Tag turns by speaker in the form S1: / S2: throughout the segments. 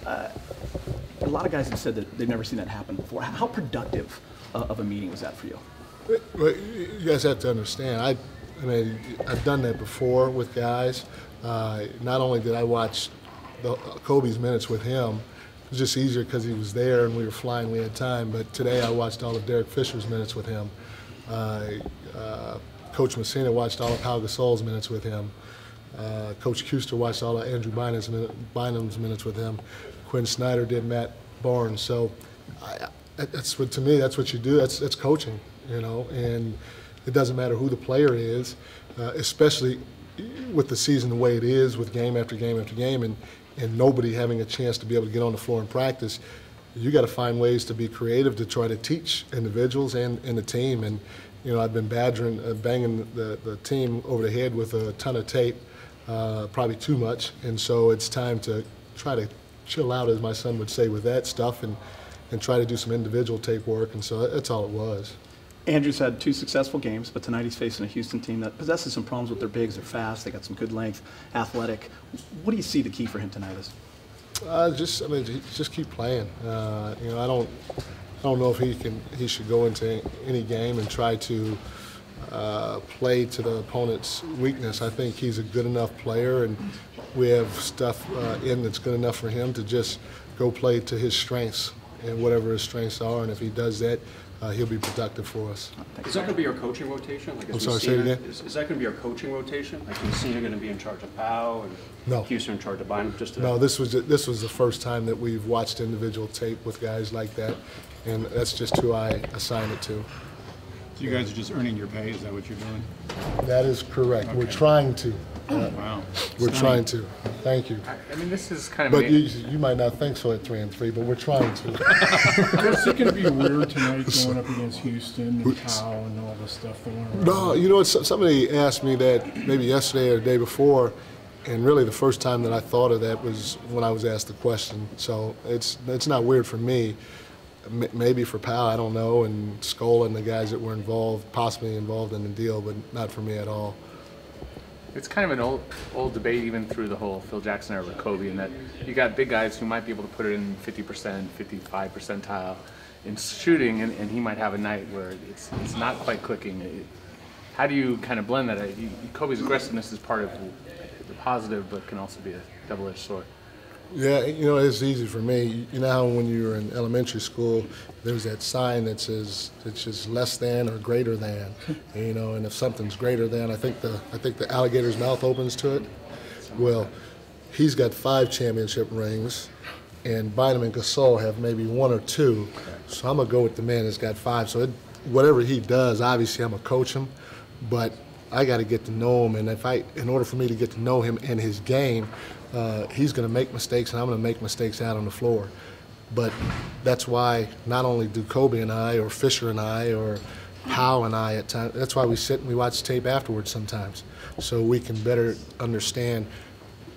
S1: A lot of guys have said that they've never seen that happen before. How productive of a meeting was that for you?
S2: Well, you guys have to understand, I mean, I've done that before with guys. Not only did I watch Kobe's minutes with him, it was just easier because he was there and we were flying, we had time, but today I watched all of Derek Fisher's minutes with him. Coach Messina watched all of Pau Gasol's minutes with him. Coach Kuster watched all of Andrew Bynum's minutes with him. Quinn Snyder did Matt Barnes. So that's what, to me, that's what you do. That's coaching, you know, and it doesn't matter who the player is, especially with the season the way it is, with game after game after game, and nobody having a chance to be able to get on the floor and practice. You got to find ways to be creative to try to teach individuals and the team. And you know, I've been banging the team over the head with a ton of tape, probably too much. And so it's time to try to chill out, as my son would say, with that stuff, and try to do some individual tape work. And so that's all it was.
S1: Andrew's had 2 successful games, but tonight he's facing a Houston team that possesses some problems with their bigs. They're fast, they got some good length, athletic. What do you see the key for him tonight is?
S2: Just keep playing. You know, I don't know if he should go into any game and try to play to the opponent's weakness. I think he's a good enough player, and we have stuff in that's good enough for him to just go play to his strengths and whatever his strengths are. And if he does that, he'll be productive for us.
S3: Is that going to be your coaching rotation? Like,
S2: I'm sorry, say it again?
S3: Is that going to be your coaching rotation? Like, is Messina going to be in charge of Pau and
S2: No.
S3: Houston in charge of Bynum?
S2: No, this was the first time that we've watched individual tape with guys like that, and that's just who I assign it to.
S4: So you guys are just earning your pay? Is that what you're doing?
S2: That is correct.
S4: Okay.
S2: We're trying to.
S4: Wow.
S2: We're trying to. Thank you.
S5: I mean, this is kind of.
S2: But you might not think so at 3-3, but we're trying to.
S6: Is it going to be weird tonight going up against Houston and Pau and all this stuff that went around?
S2: No, you know what? Somebody asked me that maybe yesterday or the day before, and really the first time that I thought of that was when I was asked the question. So it's not weird for me. Maybe for Pau, I don't know, and Scola and the guys that were possibly involved in the deal, but not for me at all.
S5: It's kind of an old debate, even through the whole Phil Jackson era with Kobe, in that you got big guys who might be able to put it in 50%, 55 percentile in shooting, and he might have a night where it's not quite clicking. How do you kind of blend that? Kobe's aggressiveness is part of the positive, but can also be a double-edged sword.
S2: Yeah, you know, it's easy for me. You know how when you were in elementary school, there's that sign that says it's just less than or greater than, you know, and if something's greater than, I think the alligator's mouth opens to it. Well, he's got 5 championship rings, and Bynum and Gasol have maybe 1 or 2. So I'm gonna go with the man that's got 5. So whatever he does, obviously I'm gonna coach him, but I got to get to know him, and in order for me to get to know him and his game, he's going to make mistakes, and I'm going to make mistakes out on the floor. But that's why not only do Kobe and I, or Fisher and I, or Pau and I at times, that's why we sit and we watch tape afterwards sometimes, so we can better understand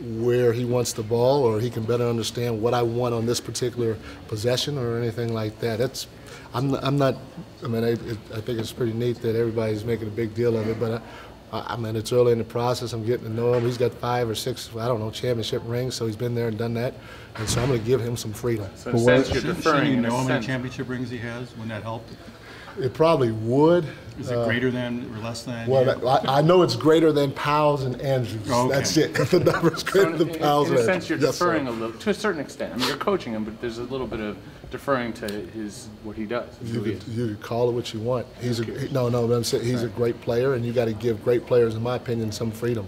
S2: where he wants the ball, or he can better understand what I want on this particular possession or anything like that. I'm not. I mean, I think it's pretty neat that everybody's making a big deal of it, but I mean, it's early in the process. I'm getting to know him. He's got 5 or 6, I don't know, championship rings, so he's been there and done that, and so I'm going to give him some freedom.
S5: So in a sense, you're deferring.
S4: Shouldn't you know how many championship rings he has? Wouldn't that help?
S2: It probably would.
S4: Is it greater than or less than?
S2: Well, I know it's greater than Pau's and Andrews.
S4: Okay.
S2: That's it. The number's greater than Pau's and Andrews.
S5: In a sense, you're deferring a little, to a certain extent. I mean, you're coaching him, but there's a little bit of deferring to what he does.
S2: You could call it what you want. But I'm saying he's a great player, and you got to give great players, in my opinion, some freedom.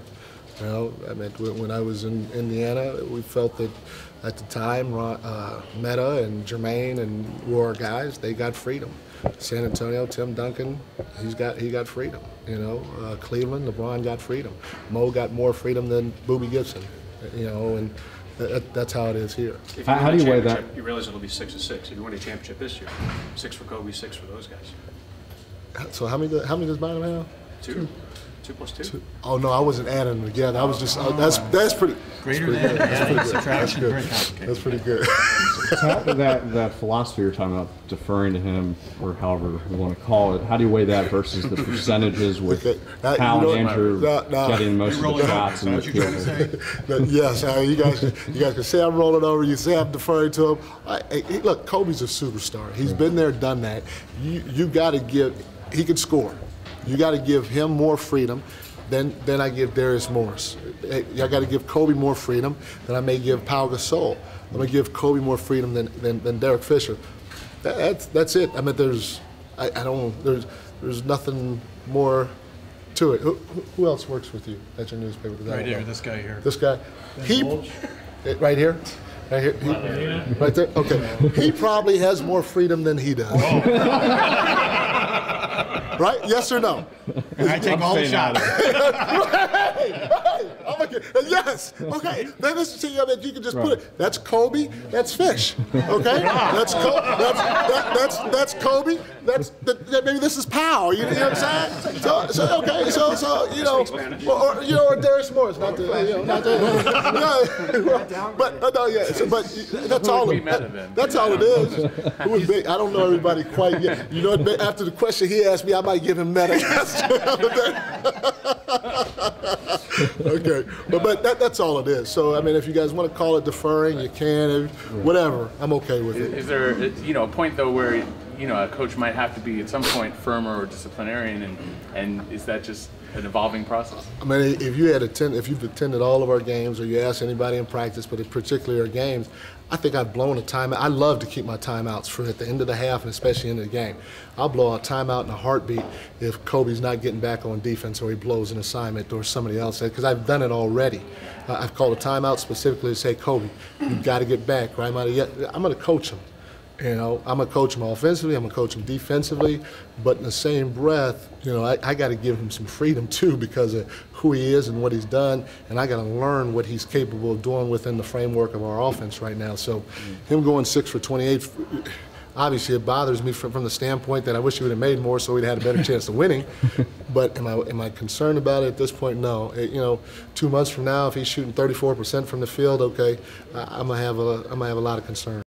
S2: You know, I mean, when I was in Indiana, we felt that at the time, Meta and Jermaine and Roar guys, they got freedom. San Antonio, Tim Duncan, he got freedom. You know, Cleveland, LeBron got freedom. Mo got more freedom than Boobie Gibson. You know, and that's how it is here.
S3: If you how do you weigh that? You realize it'll be 6-6. If you win a championship this year, 6 for Kobe, 6 for those guys.
S2: So how many does Bynum have?
S3: 2. 2 plus 2.
S2: Oh no, I wasn't adding them together. I was just that's pretty.
S4: Greater than.
S2: That's pretty good. That's pretty good.
S7: that philosophy you're talking about, deferring to him, or however you want to call it, how do you weigh that versus the percentages with Hal and Andrew getting most of the shots in the field?
S2: Yes, you guys can say I'm rolling over. You say I'm deferring to him. Look, Kobe's a superstar. He's been there, done that. You got to give. He can score. You got to give him more freedom. Then I give Darius Morris. I got to give Kobe more freedom than I may give Pau Gasol. I'm gonna give Kobe more freedom than Derek Fisher. That's it. I mean, there's nothing more to it. Who else works with you at your newspaper?
S4: Right here, this guy here.
S2: This guy. Right here. Right here. Right there. Okay. He probably has more freedom than he does. Right? Yes or no?
S4: And I take all the shots.
S2: Yes. Okay. Then this is that you can just put it. That's Kobe. That's Fish. Okay. That's Kobe. Maybe this is Powell. You know what I'm saying? So okay. So you know, or Darius Morris. Not the but no, yeah. But that's all. That's all it is. I don't know everybody quite yet. You know, after the question he asked me, I might give him meta. Okay, but that's all it is. So I mean, if you guys want to call it deferring, you can. Whatever, I'm okay with it.
S5: Is there a point though where a coach might have to be at some point firmer or disciplinarian, and is that just an evolving process?
S2: I mean, if you've attended all of our games, or you ask anybody in practice, but particularly our games, I think I've blown a timeout. I love to keep my timeouts for at the end of the half and especially in the game. I'll blow a timeout in a heartbeat if Kobe's not getting back on defense or he blows an assignment or somebody else, because I've done it already. I've called a timeout specifically to say, Kobe, you've got to get back, right? I'm going to coach him. You know, I'm going to coach him offensively, I'm going to coach him defensively, but in the same breath, I got to give him some freedom too because of who he is and what he's done, and I got to learn what he's capable of doing within the framework of our offense right now. So him going 6 for 28, obviously it bothers me from the standpoint that I wish he would have made more so he'd had a better chance of winning. But am I concerned about it at this point? No. 2 months from now, if he's shooting 34% from the field, okay, I'm gonna have a lot of concern.